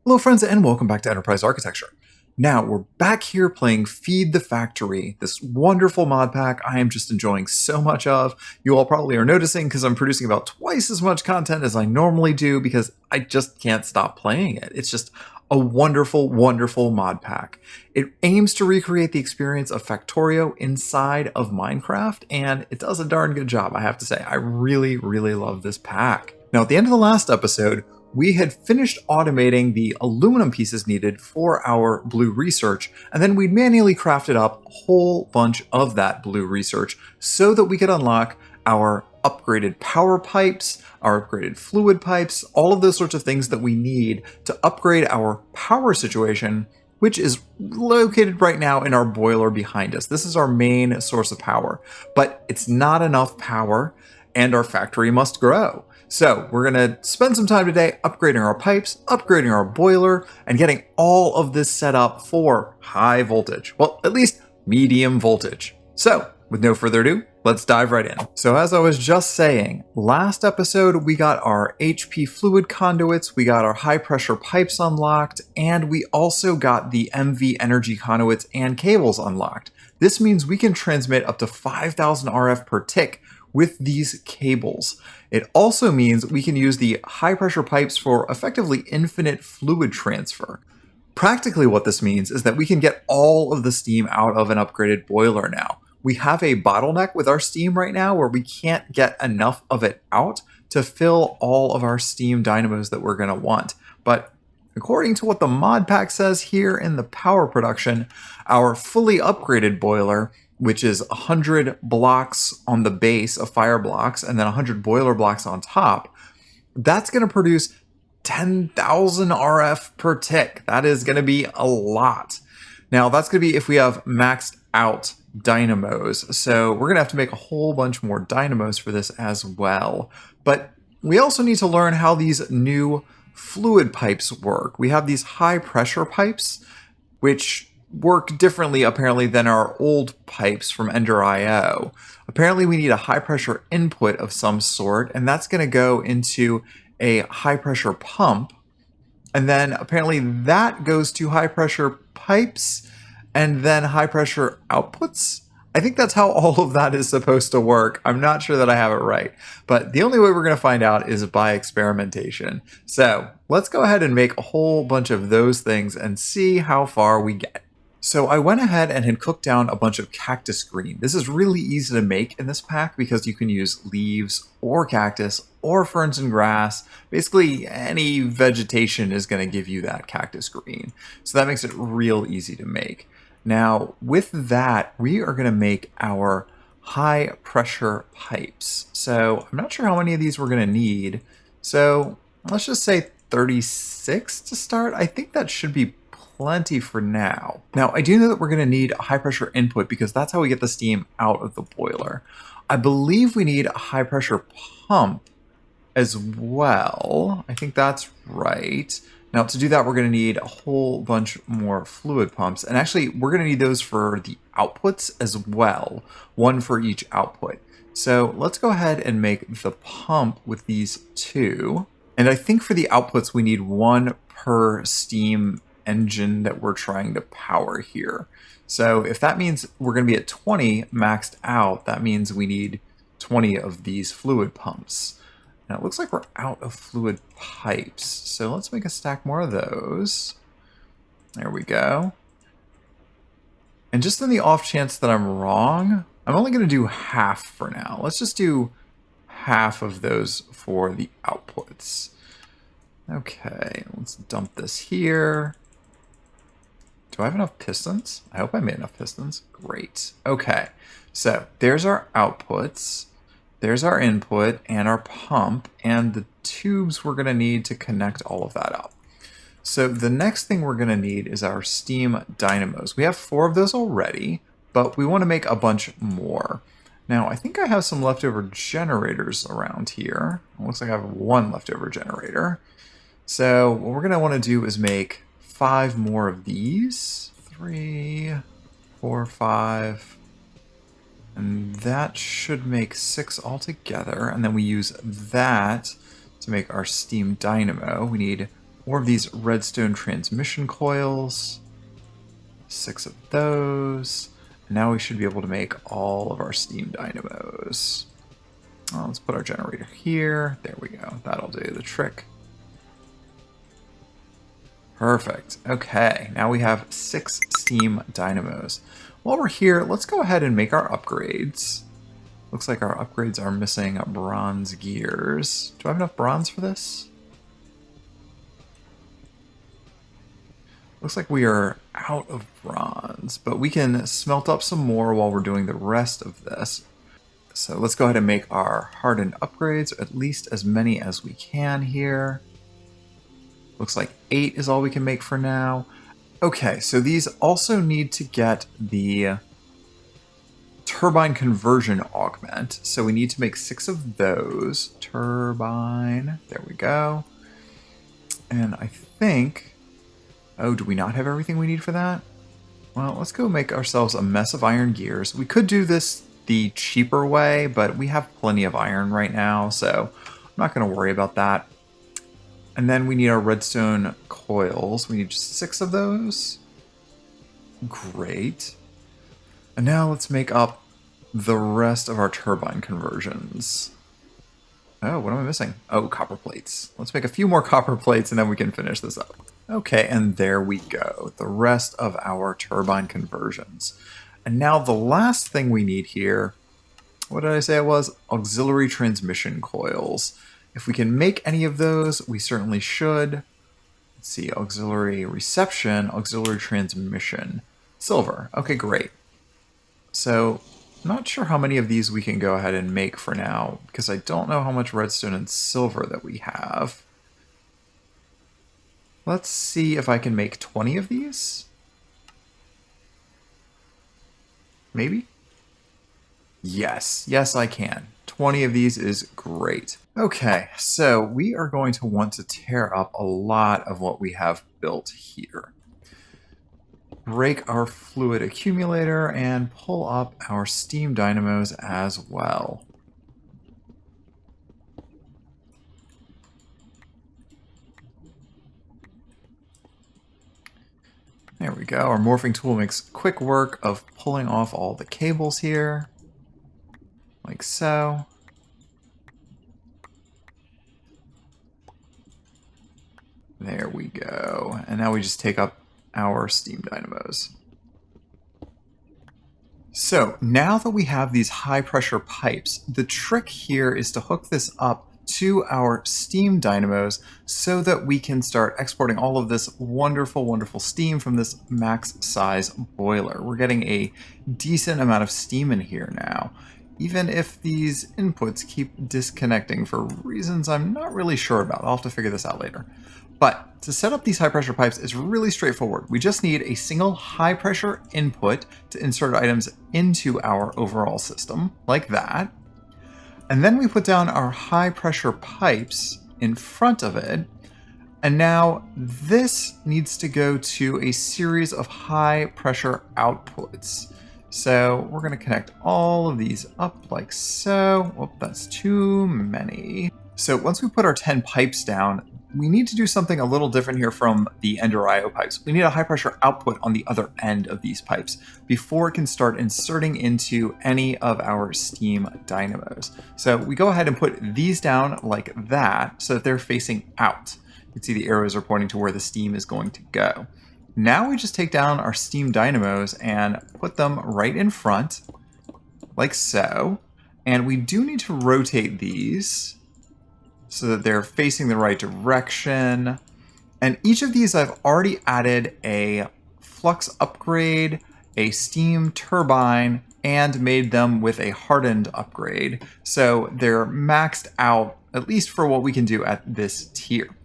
Hello friends and welcome back to Enterprise Architecture. Now we're back here playing Feed the Factory, this wonderful mod pack I am just enjoying so much of. You all probably are noticing because I'm producing about twice as much content as I normally do because I just can't stop playing it. It's just a wonderful, wonderful mod pack. It aims to recreate the experience of Factorio inside of Minecraft, and it does a darn good job, I have to say. I really, really love this pack. Now at the end of the last episode, we had finished automating the aluminum pieces needed for our blue research, and then we'd manually crafted up a whole bunch of that blue research so that we could unlock our upgraded power pipes, our upgraded fluid pipes, all of those sorts of things that we need to upgrade our power situation, which is located right now in our boiler behind us. This is our main source of power, but it's not enough power, and our factory must grow. So we're going to spend some time today upgrading our pipes, upgrading our boiler, and getting all of this set up for high voltage. Well, at least medium voltage. So with no further ado, let's dive right in. So as I was just saying, last episode we got our HP fluid conduits, we got our high pressure pipes unlocked, and we also got the MV energy conduits and cables unlocked. This means we can transmit up to 5,000 RF per tick with these cables. It also means we can use the high pressure pipes for effectively infinite fluid transfer. Practically what this means is that we can get all of the steam out of an upgraded boiler now. We have a bottleneck with our steam right now where we can't get enough of it out to fill all of our steam dynamos that we're going to want. But according to what the mod pack says here in the power production, our fully upgraded boiler, which is 100 blocks on the base of fire blocks and then 100 boiler blocks on top, that's going to produce 10,000 RF per tick. That is going to be a lot. Now, that's going to be if we have maxed out dynamos. So we're going to have to make a whole bunch more dynamos for this as well. But we also need to learn how these new fluid pipes work. We have these high pressure pipes, which work differently apparently than our old pipes from Ender.io. Apparently we need a high pressure input of some sort, and that's going to go into a high pressure pump, and then apparently that goes to high pressure pipes and then high pressure outputs. I think that's how all of that is supposed to work. I'm not sure that I have it right, but the only way we're going to find out is by experimentation. So let's go ahead and make a whole bunch of those things and see how far we get. So I went ahead and had cooked down a bunch of cactus green. This is really easy to make in this pack because you can use leaves or cactus or ferns and grass. Basically, any vegetation is going to give you that cactus green. So that makes it real easy to make. Now, with that, we are going to make our high pressure pipes. So I'm not sure how many of these we're going to need. So let's just say 36 to start. I think that should be plenty for now. Now, I do know that we're going to need a high pressure input because that's how we get the steam out of the boiler. I believe we need a high pressure pump as well. I think that's right. Now, to do that, we're going to need a whole bunch more fluid pumps. And actually, we're going to need those for the outputs as well. One for each output. So let's go ahead and make the pump with these two. And I think for the outputs, we need one per steam engine that we're trying to power here. So if that means we're going to be at 20 maxed out, that means we need 20 of these fluid pumps. Now it looks like we're out of fluid pipes, so let's make a stack more of those. There we go. And just in the off chance that I'm wrong, I'm only going to do half for now. Let's just do half of those for the outputs. Okay, let's dump this here. Do I have enough pistons? I hope I made enough pistons. Great. Okay, so there's our outputs. There's our input and our pump and the tubes we're going to need to connect all of that up. So the next thing we're going to need is our steam dynamos. We have 4 of those already, but we want to make a bunch more. Now, I think I have some leftover generators around here. It looks like I have 1 leftover generator. So what we're going to want to do is make 5 more of these. 3, 4, 5. And that should make 6 altogether. And then we use that to make our steam dynamo. We need more of these redstone transmission coils. 6 of those. And now we should be able to make all of our steam dynamos. Well, let's put our generator here. There we go. That'll do the trick. Perfect. Okay, now we have 6 steam dynamos. While we're here, let's go ahead and make our upgrades. Looks like our upgrades are missing bronze gears. Do I have enough bronze for this? Looks like we are out of bronze, but we can smelt up some more while we're doing the rest of this. So let's go ahead and make our hardened upgrades, at least as many as we can here. Looks like 8 is all we can make for now. Okay, so these also need to get the turbine conversion augment. So we need to make 6 of those. Turbine, there we go. And I think, oh, do we not have everything we need for that? Well, let's go make ourselves a mess of iron gears. We could do this the cheaper way, but we have plenty of iron right now, so I'm not going to worry about that. And then we need our redstone coils. We need just 6 of those. Great. And now let's make up the rest of our turbine conversions. Oh, what am I missing? Oh, copper plates. Let's make a few more copper plates and then we can finish this up. Okay, and there we go. The rest of our turbine conversions. And now the last thing we need here, what did I say it was? Auxiliary transmission coils. If we can make any of those, we certainly should. Let's see, auxiliary reception, auxiliary transmission, silver. Okay, great. So, I'm not sure how many of these we can go ahead and make for now, because I don't know how much redstone and silver that we have. Let's see if I can make 20 of these. Maybe? Yes, yes I can. 20 of these is great. Okay, so we are going to want to tear up a lot of what we have built here. Break our fluid accumulator and pull up our steam dynamos as well. There we go. Our morphing tool makes quick work of pulling off all the cables here, like so. There we go. And now we just take up our steam dynamos. So now that we have these high pressure pipes, the trick here is to hook this up to our steam dynamos so that we can start exporting all of this wonderful, wonderful steam from this max size boiler. We're getting a decent amount of steam in here now, even if these inputs keep disconnecting for reasons I'm not really sure about. I'll have to figure this out later. But to set up these high pressure pipes is really straightforward. We just need a single high pressure input to insert items into our overall system, like that. And then we put down our high pressure pipes in front of it. And now this needs to go to a series of high pressure outputs. So we're going to connect all of these up like so. Whoop, that's too many. So once we put our 10 pipes down, we need to do something a little different here from the Ender IO pipes. We need a high pressure output on the other end of these pipes before it can start inserting into any of our steam dynamos. So we go ahead and put these down like that so that they're facing out. You can see the arrows are pointing to where the steam is going to go. Now we just take down our steam dynamos and put them right in front, like so. And we do need to rotate these so that they're facing the right direction. And each of these I've already added a flux upgrade, a steam turbine, and made them with a hardened upgrade. So they're maxed out, at least for what we can do at this tier.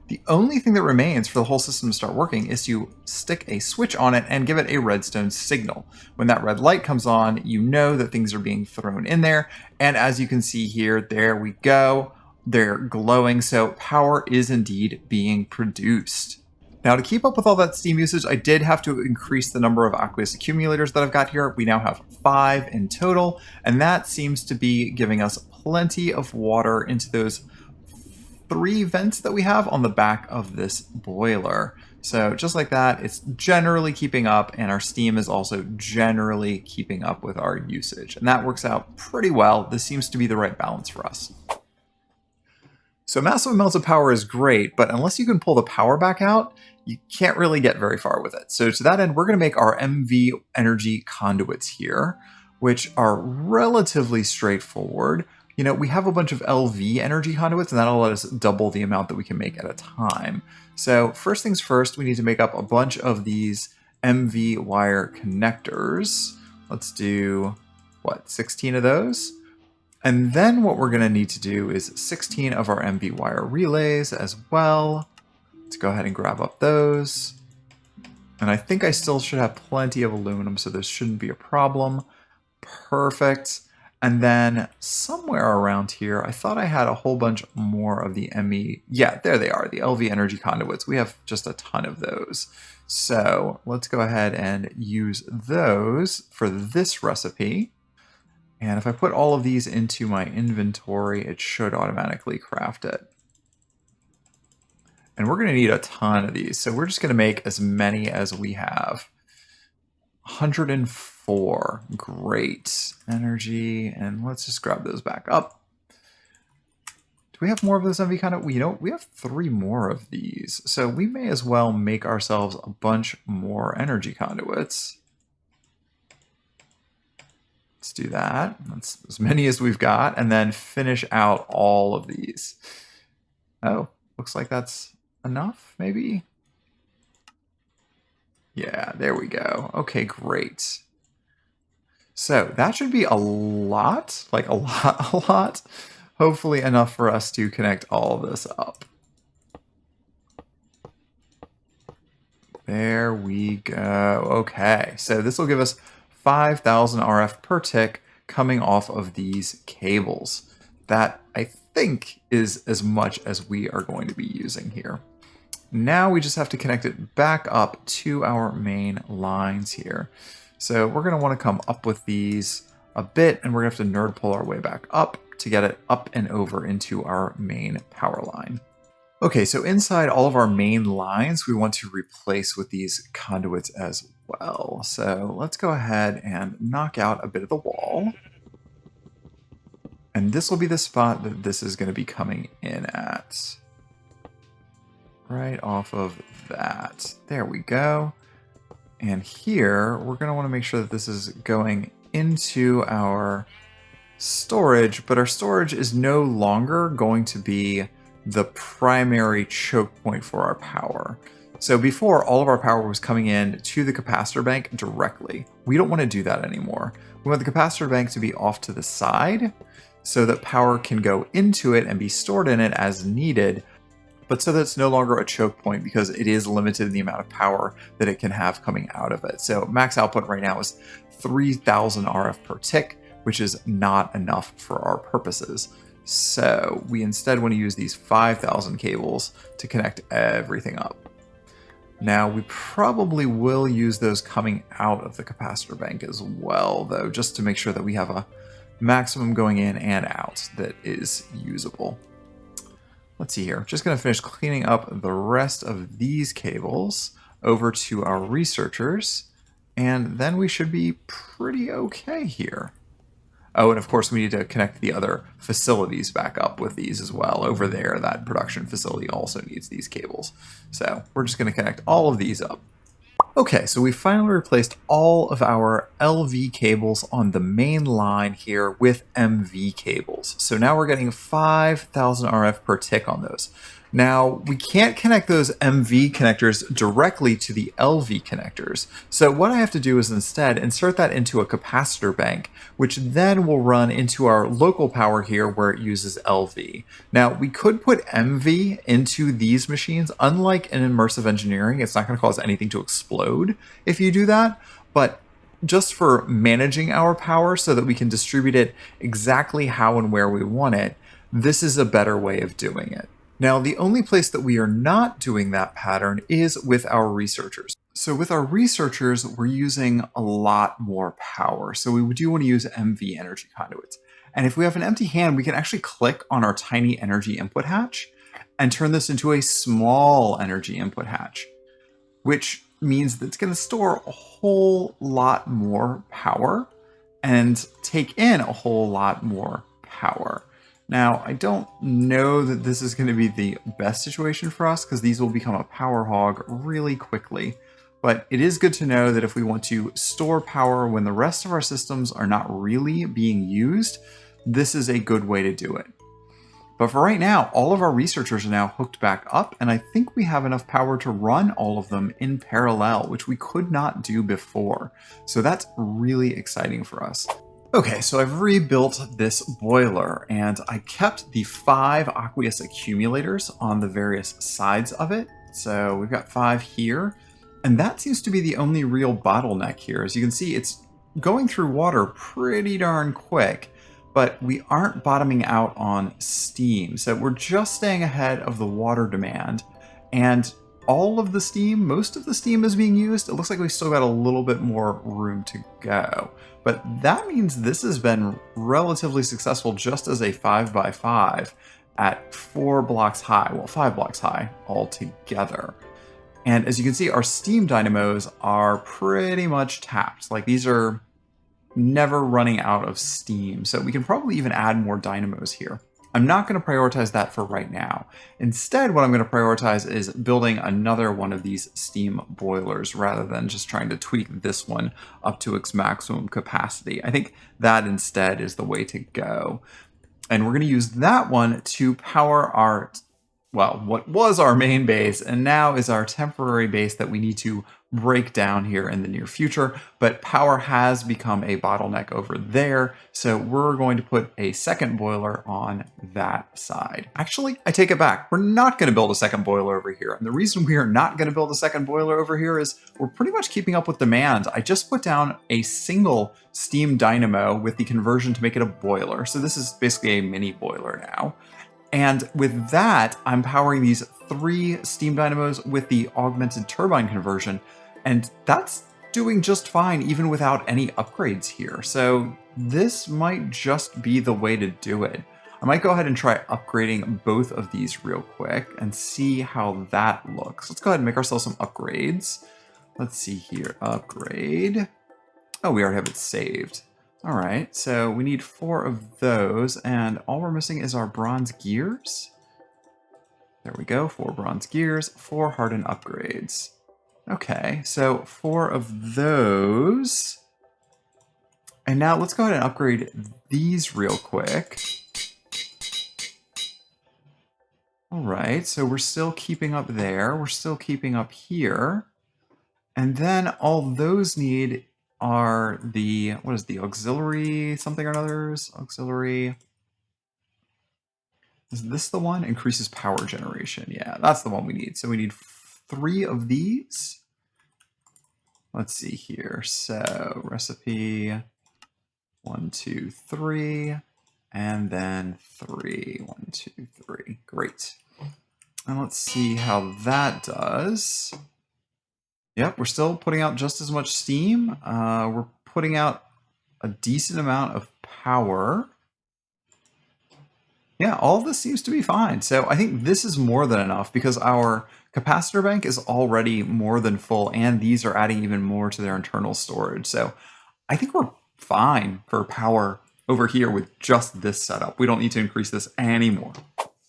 The only thing that remains for the whole system to start working is to stick a switch on it and give it a redstone signal. When that red light comes on, you know that things are being thrown in there. And as you can see here, there we go. They're glowing, so power is indeed being produced. Now, to keep up with all that steam usage, I did have to increase the number of aqueous accumulators that I've got here. We now have 5 in total, and that seems to be giving us plenty of water into those 3 vents that we have on the back of this boiler. So just like that, it's generally keeping up, and our steam is also generally keeping up with our usage. And that works out pretty well. This seems to be the right balance for us. So massive amounts of power is great, but unless you can pull the power back out, you can't really get very far with it. So to that end, we're going to make our MV energy conduits here, which are relatively straightforward. You know, we have a bunch of LV energy conduits, and that'll let us double the amount that we can make at a time. So first things first, we need to make up a bunch of these MV wire connectors. Let's do, 16 of those? And then what we're going to need to do is 16 of our MV wire relays as well. Let's go ahead and grab up those. And I think I still should have plenty of aluminum, so this shouldn't be a problem. Perfect. And then somewhere around here, I thought I had a whole bunch more of the ME. Yeah, there they are, the LV energy conduits. We have just a ton of those. So let's go ahead and use those for this recipe. And if I put all of these into my inventory, it should automatically craft it. And we're going to need a ton of these. So we're just going to make as many as we have. 104. Great. Energy. And let's just grab those back up. Do we have more of those MV conduits? You know, we have 3 more of these. So we may as well make ourselves a bunch more energy conduits. Let's do that. That's as many as we've got, and then finish out all of these. Oh, looks like that's enough, maybe? Yeah, there we go. Okay, great. So that should be a lot, like a lot. Hopefully enough for us to connect all of this up. There we go. Okay, so this will give us 5,000 RF per tick coming off of these cables. That, I think, is as much as we are going to be using here. Now we just have to connect it back up to our main lines here. So we're going to want to come up with these a bit, and we're going to have to nerd pull our way back up to get it up and over into our main power line. Okay, so inside all of our main lines, we want to replace with these conduits as well. So let's go ahead and knock out a bit of the wall. And this will be the spot that this is going to be coming in at. Right off of that. There we go. And here, we're going to want to make sure that this is going into our storage, but our storage is no longer going to be the primary choke point for our power. So before, all of our power was coming in to the capacitor bank directly. We don't want to do that anymore. We want the capacitor bank to be off to the side so that power can go into it and be stored in it as needed, but so that it's no longer a choke point because it is limited in the amount of power that it can have coming out of it. So max output right now is 3,000 RF per tick, which is not enough for our purposes. So we instead want to use these 5,000 cables to connect everything up. Now we probably will use those coming out of the capacitor bank as well, though, just to make sure that we have a maximum going in and out that is usable. Let's see here. Just going to finish cleaning up the rest of these cables over to our researchers, and then we should be pretty okay here. Oh, and of course we need to connect the other facilities back up with these as well. Over there, that production facility also needs these cables. So we're just going to connect all of these up. Okay, so we finally replaced all of our LV cables on the main line here with MV cables. So now we're getting 5,000 RF per tick on those. Now, we can't connect those MV connectors directly to the LV connectors. So what I have to do is instead insert that into a capacitor bank, which then will run into our local power here where it uses LV. Now, we could put MV into these machines. Unlike in immersive engineering, it's not going to cause anything to explode if you do that. But just for managing our power so that we can distribute it exactly how and where we want it, this is a better way of doing it. Now, the only place that we are not doing that pattern is with our researchers. So with our researchers, we're using a lot more power. So we do want to use MV energy conduits. And if we have an empty hand, we can actually click on our tiny energy input hatch, and turn this into a small energy input hatch, which means that it's going to store a whole lot more power and take in a whole lot more power. Now, I don't know that this is going to be the best situation for us because these will become a power hog really quickly. But it is good to know that if we want to store power when the rest of our systems are not really being used, this is a good way to do it. But for right now, all of our researchers are now hooked back up, and I think we have enough power to run all of them in parallel, which we could not do before. So that's really exciting for us. Okay, so I've rebuilt this boiler, and I kept the 5 aqueous accumulators on the various sides of it. So we've got 5 here, and that seems to be the only real bottleneck here. As you can see, it's going through water pretty darn quick, but we aren't bottoming out on steam. So we're just staying ahead of the water demand, and all of the steam, most of the steam is being used. It looks like we've still got a little bit more room to go. But that means this has been relatively successful just as a 5x5 at 4 blocks high, well, 5 blocks high altogether. And as you can see, our steam dynamos are pretty much tapped. Like, these are never running out of steam. So we can probably even add more dynamos here. I'm not going to prioritize that for right now. Instead, what I'm going to prioritize is building another one of these steam boilers rather than just trying to tweak this one up to its maximum capacity. I think that instead is the way to go. And we're going to use that one to power our, well, what was our main base and now is our temporary base that we need to break down here in the near future. But power has become a bottleneck over there, so we're going to put a second boiler on that side. Actually, I take it back. We're not going to build a second boiler over here. And the reason we are not going to build a second boiler over here is we're pretty much keeping up with demand. I just put down a single steam dynamo with the conversion to make it a boiler. So this is basically a mini boiler now. And with that, I'm powering these 3 steam dynamos with the augmented turbine conversion. And that's doing just fine even without any upgrades here. So this might just be the way to do it. I might go ahead and try upgrading both of these real quick and see how that looks. Let's go ahead and make ourselves some upgrades. Let's see here, upgrade. Oh, we already have it saved. All right, so we need 4 of those, and all we're missing is our bronze gears. There we go, 4 bronze gears, 4 hardened upgrades. Okay, so 4 of those. And now let's go ahead and upgrade these real quick. All right, so we're still keeping up there. We're still keeping up here. And then all those need are the, what is the auxiliary something or others? Auxiliary. Is this the one? Increases power generation. Yeah, that's the one we need. So we need 3 of these. Let's see here. So recipe 1, 2, 3, and then 3. 1, 2, 3. Great. And let's see how that does. Yep, we're still putting out just as much steam. We're putting out a decent amount of power. Yeah, all of this seems to be fine. So I think this is more than enough because our capacitor bank is already more than full, and these are adding even more to their internal storage. So I think we're fine for power over here with just this setup. We don't need to increase this anymore.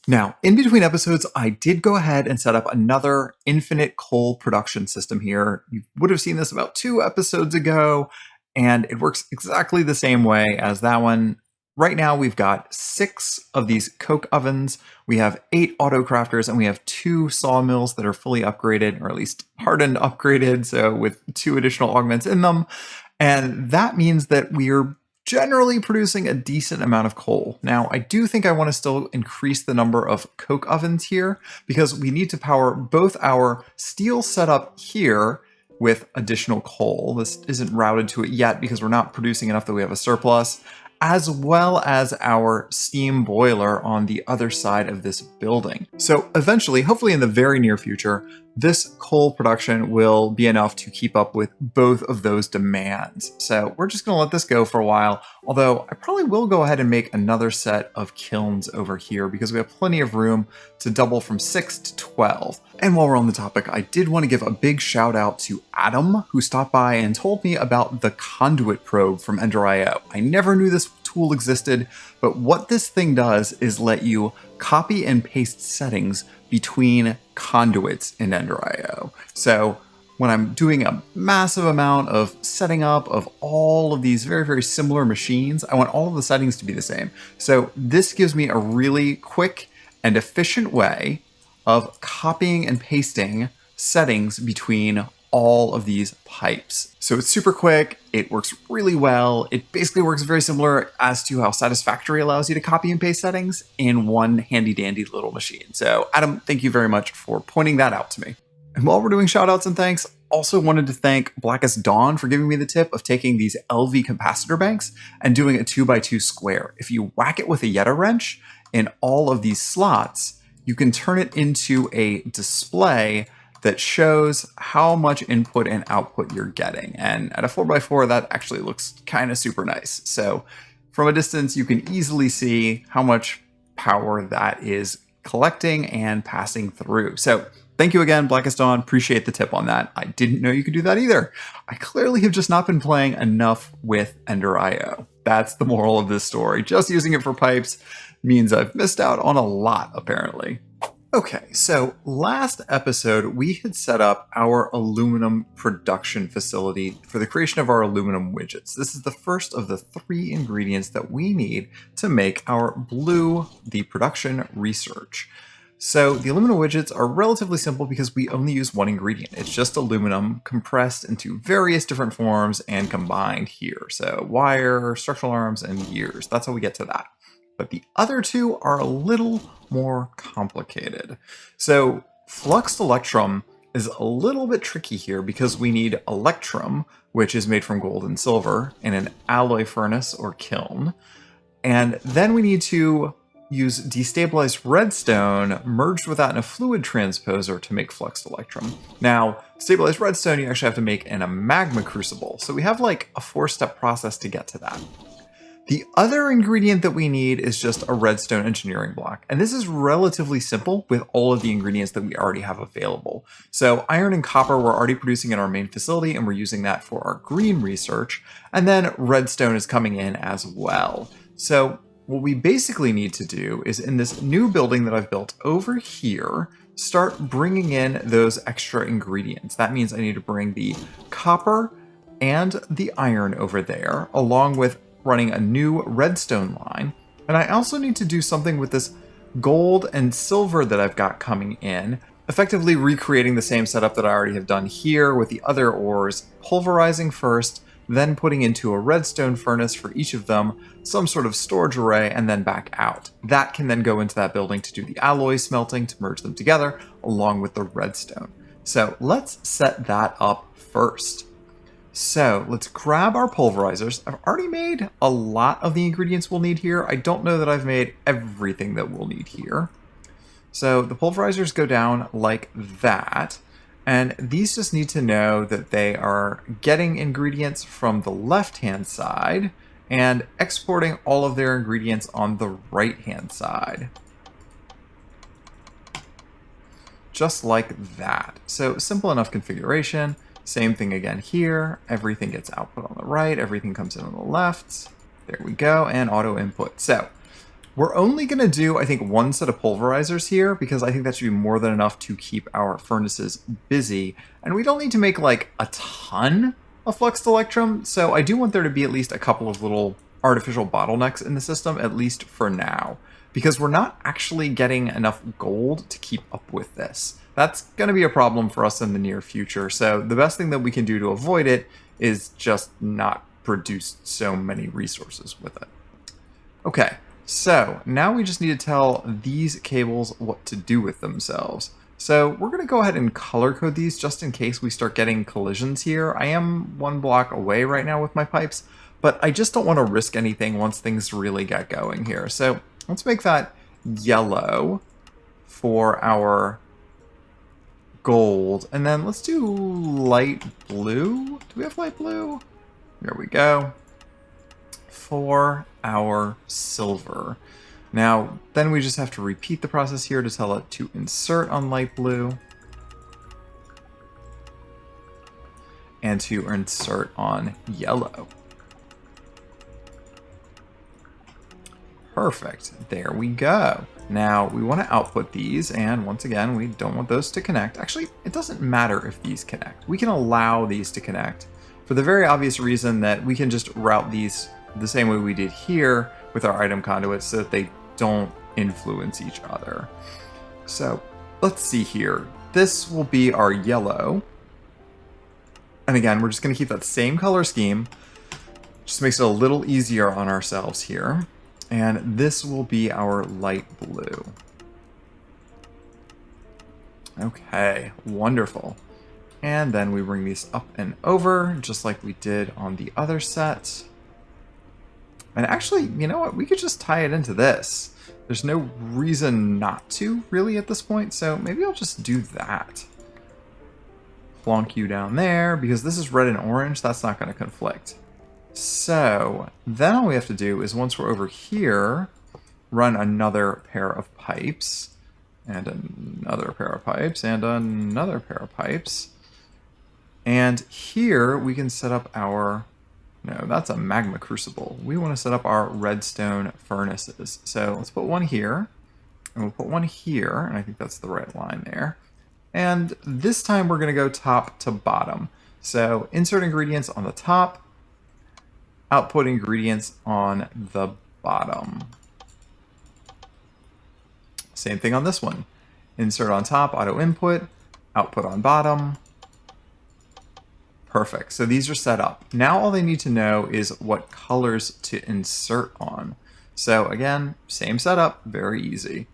Now, in between episodes, I did go ahead and set up another infinite coal production system here. You would have seen this about 2 episodes ago, and it works exactly the same way as that one. Right now, we've got 6 of these coke ovens, we have 8 auto crafters, and we have 2 sawmills that are fully upgraded, or at least hardened upgraded, so with 2 additional augments in them. And that means that we're generally producing a decent amount of coal. Now, I do think I want to still increase the number of coke ovens here because we need to power both our steel setup here with additional coal. This isn't routed to it yet because we're not producing enough that we have a surplus, as well as our steam boiler on the other side of this building. So eventually, hopefully in the very near future, this coal production will be enough to keep up with both of those demands. So we're just going to let this go for a while, although I probably will go ahead and make another set of kilns over here because we have plenty of room to double from 6 to 12. And while we're on the topic, I did want to give a big shout out to Adam, who stopped by and told me about the conduit probe from Ender.io. I never knew this tool existed, but what this thing does is let you copy and paste settings between conduits in Ender.io. So when I'm doing a massive amount of setting up of all of these very, very similar machines, I want all of the settings to be the same. So this gives me a really quick and efficient way of copying and pasting settings between all of these pipes. So it's super quick, it works really well. It basically works very similar as to how Satisfactory allows you to copy and paste settings in one handy dandy little machine. So Adam, thank you very much for pointing that out to me. And while we're doing shout outs and thanks, also wanted to thank Blackest Dawn for giving me the tip of taking these LV capacitor banks and doing a 2x2 square. If you whack it with a Yeta wrench in all of these slots, you can turn it into a display that shows how much input and output you're getting. And at a 4x4, that actually looks kind of super nice. So from a distance, you can easily see how much power that is collecting and passing through. So thank you again, Blackest Dawn. Appreciate the tip on that. I didn't know you could do that either. I clearly have just not been playing enough with Ender.io. That's the moral of this story. Just using it for pipes means I've missed out on a lot, apparently. Okay, so last episode, we had set up our aluminum production facility for the creation of our aluminum widgets. This is the first of the 3 ingredients that we need to make our blue, the production research. So the aluminum widgets are relatively simple because we only use one ingredient. It's just aluminum compressed into various different forms and combined here. So wire, structural arms, and gears. That's how we get to that. But the other 2 are a little more complicated. So Fluxed Electrum is a little bit tricky here because we need Electrum, which is made from gold and silver, in an alloy furnace or kiln. And then we need to use destabilized redstone merged with that in a fluid transposer to make Fluxed Electrum. Now, stabilized redstone you actually have to make in a magma crucible. So we have like a 4-step process to get to that. The other ingredient that we need is just a redstone engineering block. And this is relatively simple with all of the ingredients that we already have available. So iron and copper we're already producing in our main facility and we're using that for our green research. And then redstone is coming in as well. So what we basically need to do is in this new building that I've built over here, start bringing in those extra ingredients. That means I need to bring the copper and the iron over there, along with running a new redstone line. And I also need to do something with this gold and silver that I've got coming in, effectively recreating the same setup that I already have done here with the other ores, pulverizing first, then putting into a redstone furnace for each of them, some sort of storage array, and then back out. That can then go into that building to do the alloy smelting to merge them together along with the redstone. So let's set that up first. So let's grab our pulverizers. I've already made a lot of the ingredients we'll need here. I don't know that I've made everything that we'll need here. So the pulverizers go down like that. And these just need to know that they are getting ingredients from the left-hand side and exporting all of their ingredients on the right-hand side. Just like that. So simple enough configuration. Same thing again here. Everything gets output on the right. Everything comes in on the left. There we go. And auto input. So we're only going to do, I think, 1 set of pulverizers here because I think that should be more than enough to keep our furnaces busy. And we don't need to make like a ton of Fluxed Electrum. So I do want there to be at least a couple of little artificial bottlenecks in the system, at least for now, because we're not actually getting enough gold to keep up with this. That's going to be a problem for us in the near future. So the best thing that we can do to avoid it is just not produce so many resources with it. Okay, so now we just need to tell these cables what to do with themselves. So we're going to go ahead and color code these just in case we start getting collisions here. I am 1 block away right now with my pipes, but I just don't want to risk anything once things really get going here. So let's make that yellow for our gold. And then let's do light blue. Do we have light blue? There we go. For our silver. Now, then we just have to repeat the process here to tell it to insert on light blue. And to insert on yellow. Perfect. There we go. Now we want to output these, and once again, we don't want those to connect. Actually, it doesn't matter if these connect. We can allow these to connect for the very obvious reason that we can just route these the same way we did here with our item conduits so that they don't influence each other. So let's see here. This will be our yellow. And again, we're just going to keep that same color scheme. Just makes it a little easier on ourselves here. And this will be our light blue. Okay, wonderful. And then we bring these up and over, just like we did on the other set. And actually, you know what? We could just tie it into this. There's no reason not to, really, at this point. So maybe I'll just do that. Plonk you down there, because this is red and orange. That's not going to conflict. So then all we have to do is once we're over here, run another pair of pipes, and another pair of pipes, and another pair of pipes. And here we can set up our, no, that's a magma crucible. We want to set up our redstone furnaces. So let's put one here, and we'll put one here, and I think that's the right line there. And this time we're going to go top to bottom. So insert ingredients on the top, output ingredients on the bottom. Same thing on this one. Insert on top, auto input, output on bottom. Perfect. So these are set up. Now all they need to know is what colors to insert on. So again, same setup, very easy.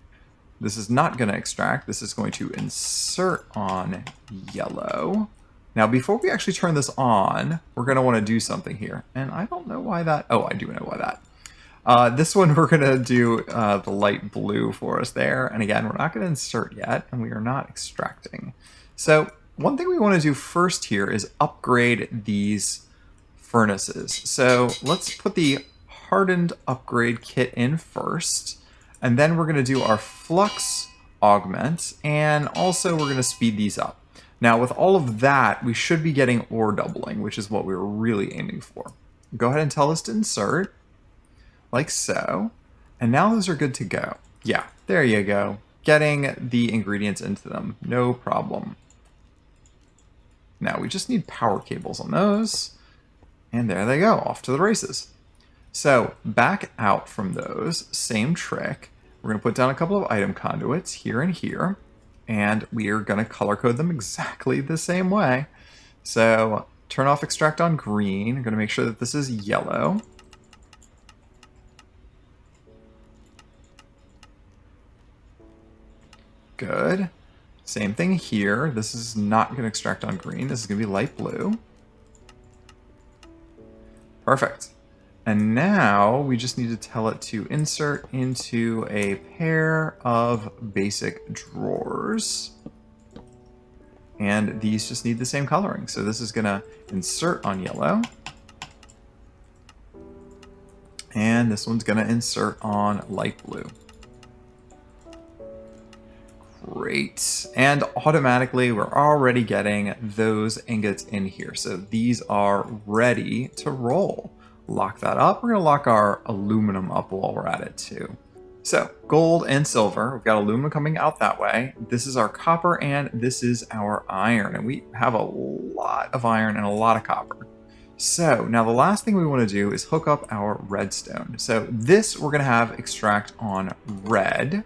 This is not going to extract. This is going to insert on yellow. Now, before we actually turn this on, we're going to want to do something here. And I don't know why that... Oh, I do know why that. This one, we're going to do the light blue for us there. And again, we're not going to insert yet, and we are not extracting. So one thing we want to do first here is upgrade these furnaces. So let's put the hardened upgrade kit in first. And then we're going to do our flux augment. And also, we're going to speed these up. Now, with all of that, we should be getting ore doubling, which is what we were really aiming for. Go ahead and tell us to insert, like so. And now those are good to go. Yeah, there you go. Getting the ingredients into them, no problem. Now, we just need power cables on those. And there they go, off to the races. So, back out from those, same trick. We're going to put down a couple of item conduits here and here. And we are going to color code them exactly the same way. So turn off extract on green. I'm going to make sure that this is yellow. Good. Same thing here. This is not going to extract on green. This is going to be light blue. Perfect. And now we just need to tell it to insert into a pair of basic drawers. And these just need the same coloring. So this is going to insert on yellow. And this one's going to insert on light blue. Great. And automatically we're already getting those ingots in here. So these are ready to roll. Lock that up. We're going to lock our aluminum up while we're at it too. So gold and silver, we've got aluminum coming out that way. This is our copper and this is our iron. And we have a lot of iron and a lot of copper. So now the last thing we want to do is hook up our redstone. So this we're going to have extract on red,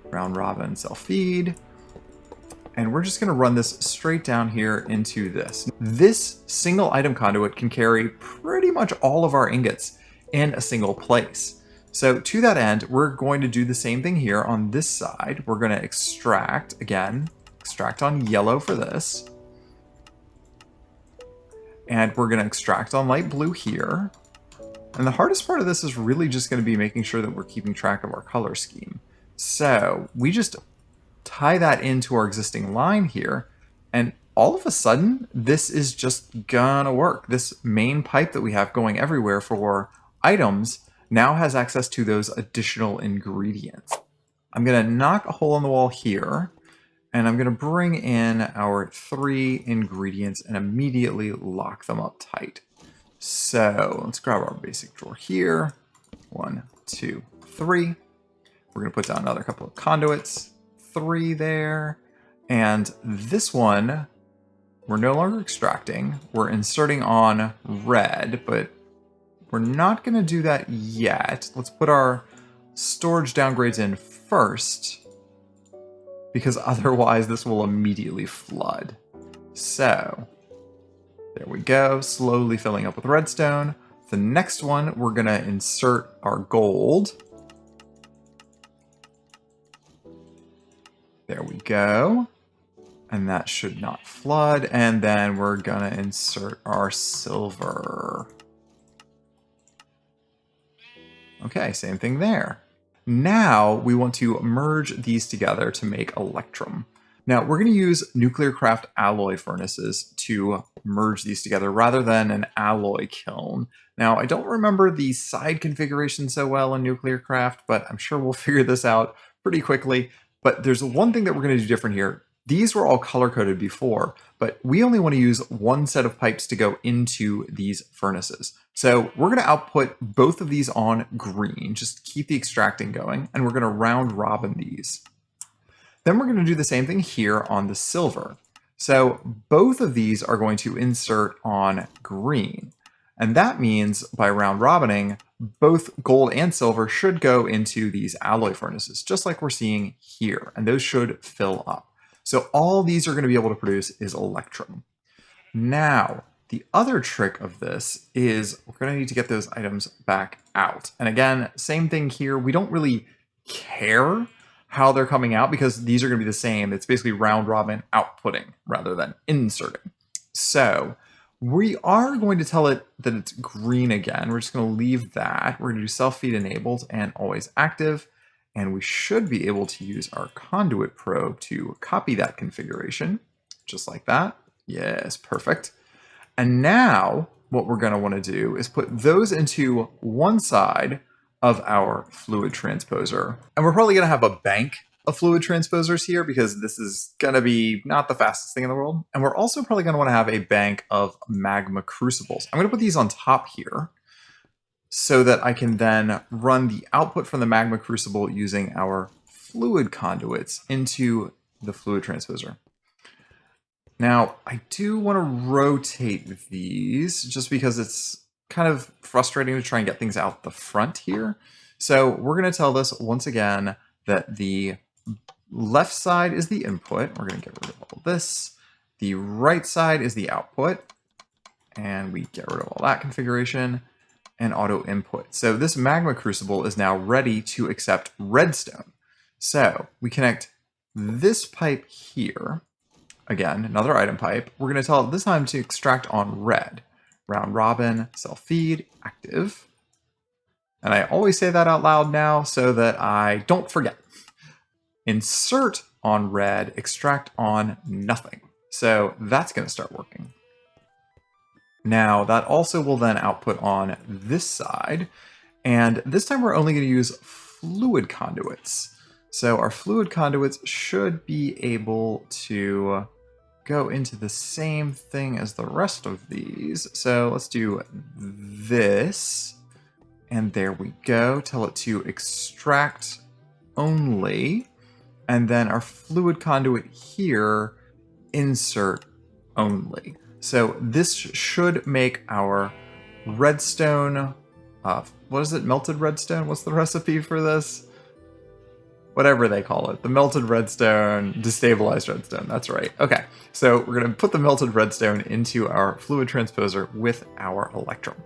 round robin, self feed. And we're just going to run this straight down here into this. This single item conduit can carry pretty much all of our ingots in a single place. So to that end, we're going to do the same thing here on this side. We're going to extract, again, extract on yellow for this. And we're going to extract on light blue here. And the hardest part of this is really just going to be making sure that we're keeping track of our color scheme. So we just tie that into our existing line here, and all of a sudden, this is just gonna work. This main pipe that we have going everywhere for items now has access to those additional ingredients. I'm gonna knock a hole in the wall here, and I'm gonna bring in our 3 ingredients and immediately lock them up tight. So let's grab our basic drawer here. 1, 2, 3. We're gonna put down another couple of conduits. 3 there. And this one, we're no longer extracting. We're inserting on red, but we're not gonna do that yet. Let's put our storage downgrades in first, because otherwise this will immediately flood. So there we go, slowly filling up with redstone. The next one, we're gonna insert our gold. There we go. And that should not flood. And then we're gonna insert our silver. Okay, same thing there. Now we want to merge these together to make Electrum. Now we're going to use nuclear craft alloy furnaces to merge these together rather than an alloy kiln. Now I don't remember the side configuration so well in nuclear craft, but I'm sure we'll figure this out pretty quickly. But there's one thing that we're going to do different here. These were all color-coded before, but we only want to use one set of pipes to go into these furnaces. So we're going to output both of these on green, just keep the extracting going, and we're going to round robin these. Then we're going to do the same thing here on the silver. So both of these are going to insert on green. And that means by round robining, both gold and silver should go into these alloy furnaces, just like we're seeing here, and those should fill up. So all these are going to be able to produce is Electrum. Now, the other trick of this is we're going to need to get those items back out. And again, same thing here. We don't really care how they're coming out because these are going to be the same. It's basically round robin outputting rather than inserting. So we are going to tell it that it's green again. We're just going to leave that. We're going to do self-feed enabled and always active. And we should be able to use our conduit probe to copy that configuration, just like that. Yes, perfect. And now what we're going to want to do is put those into one side of our fluid transposer. And we're probably going to have a bank of fluid transposers here because this is going to be not the fastest thing in the world. And we're also probably going to want to have a bank of magma crucibles. I'm going to put these on top here, so that I can then run the output from the magma crucible using our fluid conduits into the fluid transposer. Now, I do want to rotate these just because it's kind of frustrating to try and get things out the front here. So we're going to tell this once again that the left side is the input. We're going to get rid of all this. The right side is the output. And we get rid of all that configuration. And auto input. So this magma crucible is now ready to accept redstone. So we connect this pipe here. Again, another item pipe. We're going to tell it this time to extract on red. Round robin, self-feed, active. And I always say that out loud now so that I don't forget. Insert on red, extract on nothing. So that's going to start working. Now that also will then output on this side, and this time we're only going to use fluid conduits. So our fluid conduits should be able to go into the same thing as the rest of these. So let's do this, and there we go. Tell it to extract only, and then our fluid conduit here, insert only. So this should make our redstone, what is it, melted redstone? What's the recipe for this? Whatever they call it, the melted redstone, destabilized redstone, that's right. Okay, so we're gonna put the melted redstone into our fluid transposer with our Electrum.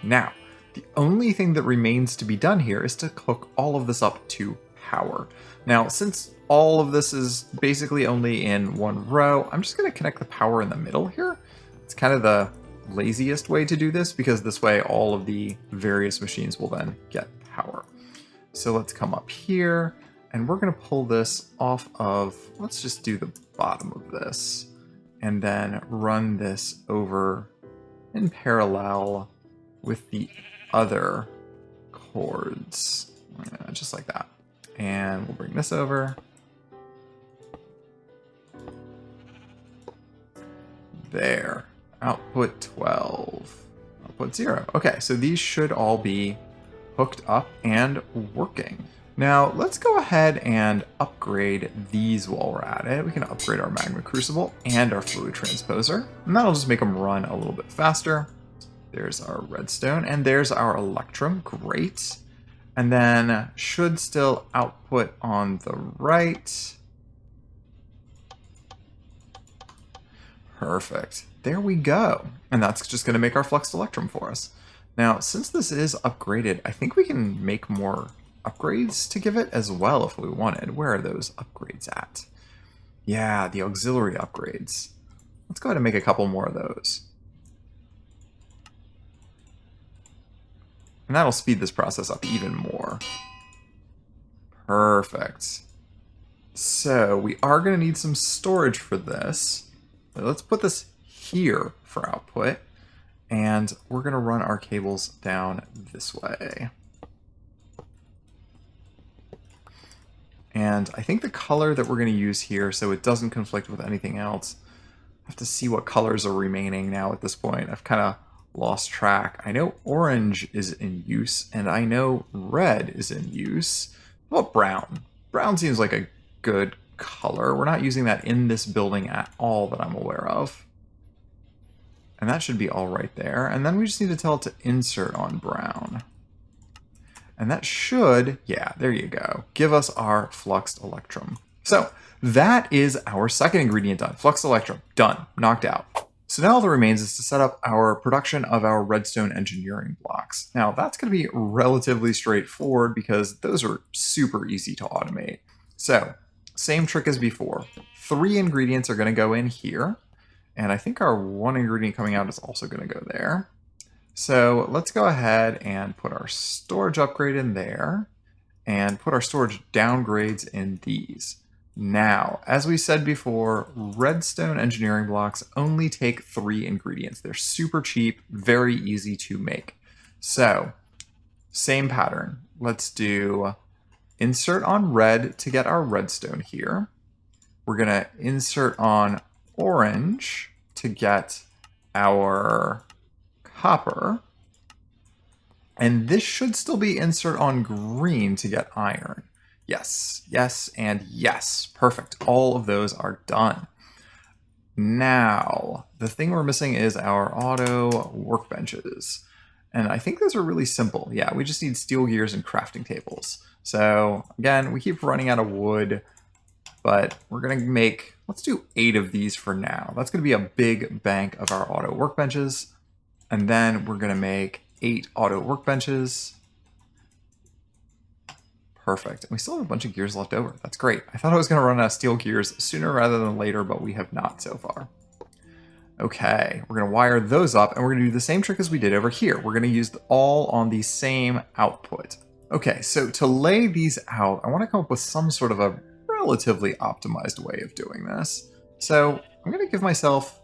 Now, the only thing that remains to be done here is to hook all of this up to power. Now, since all of this is basically only in one row, I'm just gonna connect the power in the middle here. It's kind of the laziest way to do this because this way all of the various machines will then get power. So let's come up here And we're going to pull this off of, let's just do the bottom of this, and then run this over in parallel with the other cords, just like that. And we'll bring this over. There. Output 12. Output 0. Okay, so these should all be hooked up and working. Now, let's go ahead and upgrade these while we're at it. We can upgrade our magma crucible and our fluid transposer, and that'll just make them run a little bit faster. There's our redstone, and there's our electrum. Great. And then should still output on the right. Perfect. There we go. And that's just going to make our fluxed electrum for us. Now, since this is upgraded, I think we can make more upgrades to give it as well if we wanted. Where are those upgrades at? Yeah, the auxiliary upgrades. Let's go ahead and make a couple more of those. And that'll speed this process up even more. Perfect. So we are going to need some storage for this. So let's put this here for output. And we're going to run our cables down this way. And I think the color that we're going to use here, so it doesn't conflict with anything else, I have to see what colors are remaining now at this point. I've kind of lost track. I know orange is in use, and I know red is in use. What about brown? Brown seems like a good color. We're not using that in this building at all that I'm aware of. And that should be all right there. And then we just need to tell it to insert on brown. And that should, yeah, there you go, give us our fluxed electrum. So that is our second ingredient done. Fluxed electrum, done, knocked out. So now all that remains is to set up our production of our redstone engineering blocks. Now that's going to be relatively straightforward because those are super easy to automate. So same trick as before. 3 ingredients are going to go in here. And I think our 1 ingredient coming out is also going to go there. So let's go ahead and put our storage upgrade in there and put our storage downgrades in these. Now, as we said before, redstone engineering blocks only take 3 ingredients. They're super cheap, very easy to make. So, same pattern. Let's do insert on red to get our redstone here. We're going to insert on orange to get our copper. And this should still be insert on green to get iron. Yes, yes, and yes. Perfect. All of those are done. Now, the thing we're missing is our auto workbenches. And I think those are really simple. Yeah, we just need steel gears and crafting tables. So again, we keep running out of wood, but we're going to make, let's do 8 of these for now. That's going to be a big bank of our auto workbenches. And then we're going to make 8 auto workbenches. Perfect. And we still have a bunch of gears left over. That's great. I thought I was going to run out of steel gears sooner rather than later, but we have not so far. Okay, we're going to wire those up, and we're going to do the same trick as we did over here. We're going to use all on the same output. Okay, so to lay these out, I want to come up with some sort of a relatively optimized way of doing this. So I'm going to give myself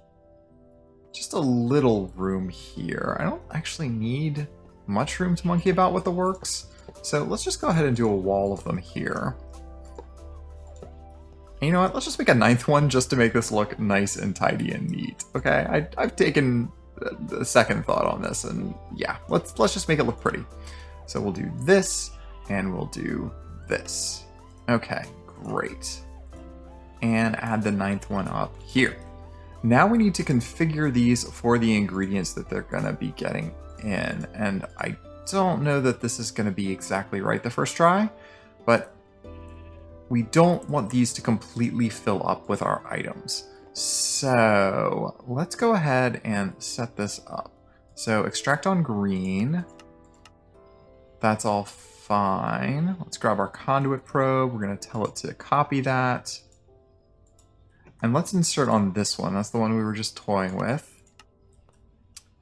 just a little room here. I don't actually need much room to monkey about with the works. So let's just go ahead and do a wall of them here. And you know what? Let's just make a 9th one just to make this look nice and tidy and neat. Okay, I've taken a second thought on this, and yeah, let's just make it look pretty. So we'll do this, and we'll do this. Okay, great. And add the 9th one up here. Now we need to configure these for the ingredients that they're going to be getting in. And I don't know that this is going to be exactly right the first try, but we don't want these to completely fill up with our items. So let's go ahead and set this up. So extract on green. That's all fine. Let's grab our conduit probe. We're going to tell it to copy that. And let's insert on this one. That's the one we were just toying with.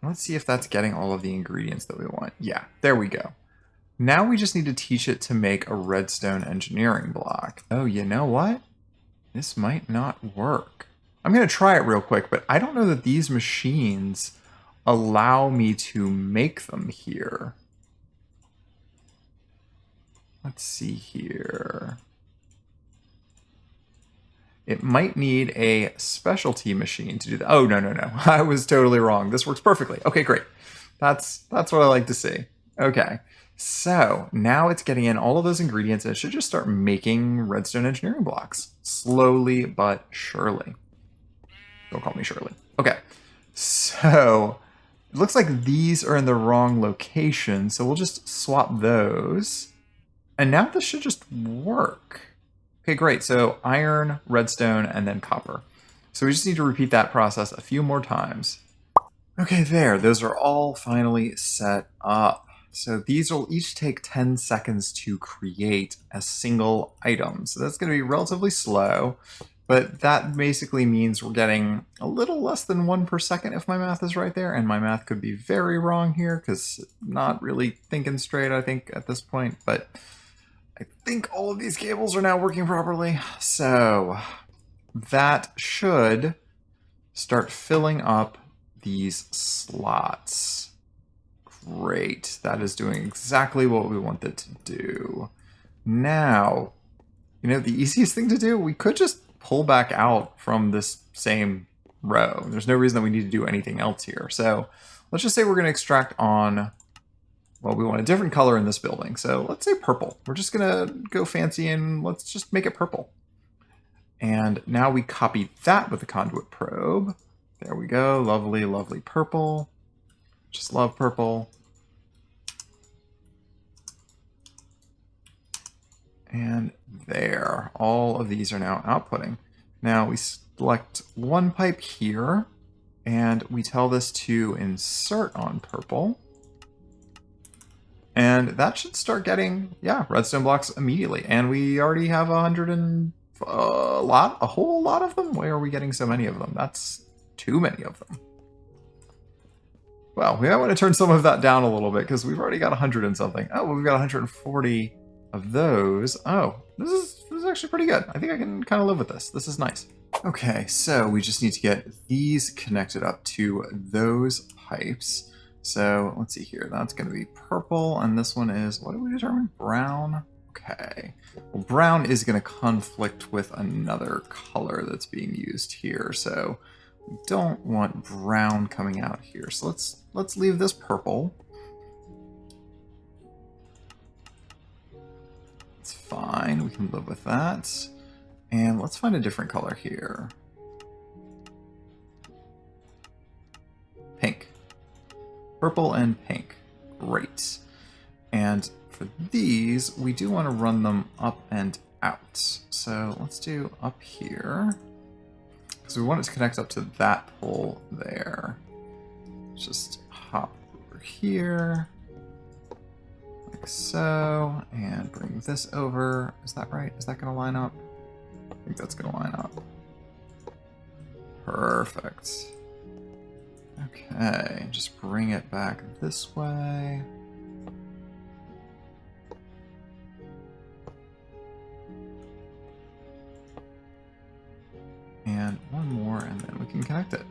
Let's see if that's getting all of the ingredients that we want. Yeah, there we go. Now we just need to teach it to make a redstone engineering block. Oh, you know what? This might not work. I'm going to try it real quick, but I don't know that these machines allow me to make them here. Let's see here. It might need a specialty machine to do that. Oh, no, no, no. I was totally wrong. This works perfectly. Okay, great. That's what I like to see. Okay. So now it's getting in all of those ingredients, and it should just start making redstone engineering blocks. Slowly but surely. Don't call me Shirley. Okay. So it looks like these are in the wrong location, so we'll just swap those. And now this should just work. Okay, great. So iron, redstone, and then copper. So we just need to repeat that process a few more times. Okay, there. Those are all finally set up. So these will each take 10 seconds to create a single item. So that's going to be relatively slow, but that basically means we're getting a little less than 1 per second if my math is right there, and my math could be very wrong here because not really thinking straight, I think, at this point, but I think all of these cables are now working properly. So that should start filling up these slots. Great. That is doing exactly what we want it to do. Now, you know, the easiest thing to do, we could just pull back out from this same row. There's no reason that we need to do anything else here. So let's just say we're going to extract on, well, we want a different color in this building. So let's say purple. We're just going to go fancy and let's just make it purple. And now we copy that with the conduit probe. There we go. Lovely, lovely purple. Just love purple. And there, all of these are now outputting. Now we select one pipe here, and we tell this to insert on purple. And that should start getting, yeah, redstone blocks immediately. And we already have a whole lot of them. Where are we getting so many of them? That's too many of them. Well, we might want to turn some of that down a little bit because we've already got 100 and something. Oh, we've got 140 of those. Oh, this is actually pretty good. I think I can kind of live with this. This is nice. Okay, so we just need to get these connected up to those pipes. So let's see here. That's going to be purple, and this one is, what did we determine? Brown. Okay. Well, brown is going to conflict with another color that's being used here. So we don't want brown coming out here. So let's leave this purple. It's fine. We can live with that. And let's find a different color here. Pink. Purple and pink. Great. And for these, we do want to run them up and out. So let's do up here. Because we want it to connect up to that pole there. Let's just hop over here. Like so. And bring this over. Is that right? Is that going to line up? I think that's going to line up. Perfect. Okay, just bring it back this way. And one more, and then we can connect it.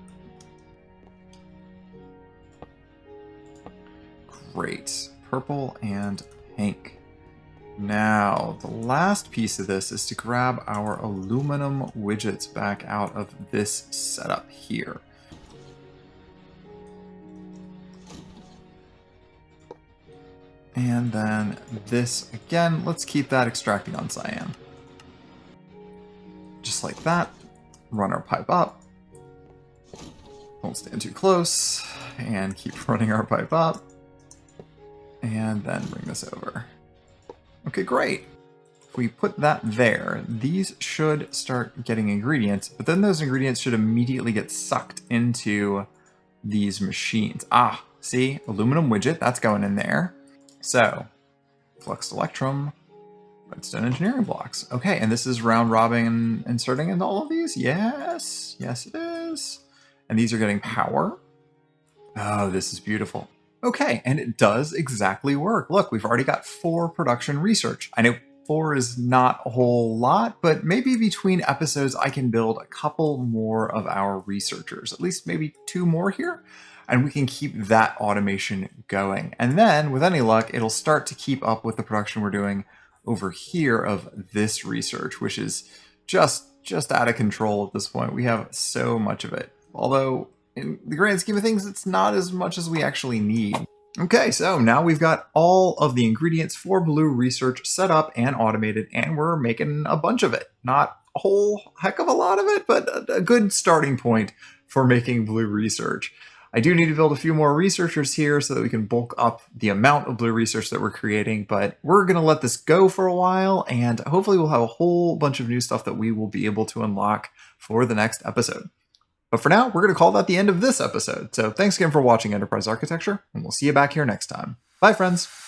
Great. Purple and pink. Now, the last piece of this is to grab our aluminum widgets back out of this setup here. And then this, again, let's keep that extracting on cyan. Just like that. Run our pipe up. Don't stand too close. And keep running our pipe up. And then bring this over. Okay, great. If we put that there, these should start getting ingredients, but then those ingredients should immediately get sucked into these machines. Ah, see? Aluminum widget, that's going in there. So, Fluxed Electrum, Redstone engineering blocks. Okay, and this is round robin and inserting into all of these? Yes, yes it is. And these are getting power. Oh, this is beautiful. Okay, and it does exactly work. Look, we've already got 4 production research. I know 4 is not a whole lot, but maybe between episodes I can build a couple more of our researchers, at least maybe 2 more here, and we can keep that automation going. And then, with any luck, it'll start to keep up with the production we're doing over here of this research, which is just out of control at this point. We have so much of it. Although, in the grand scheme of things, it's not as much as we actually need. Okay, so now we've got all of the ingredients for blue research set up and automated, and we're making a bunch of it. Not a whole heck of a lot of it, but a good starting point for making blue research. I do need to build a few more researchers here so that we can bulk up the amount of blue research that we're creating, but we're going to let this go for a while, and hopefully we'll have a whole bunch of new stuff that we will be able to unlock for the next episode. But for now, we're going to call that the end of this episode. So thanks again for watching Enterprise Architecture, and we'll see you back here next time. Bye, friends.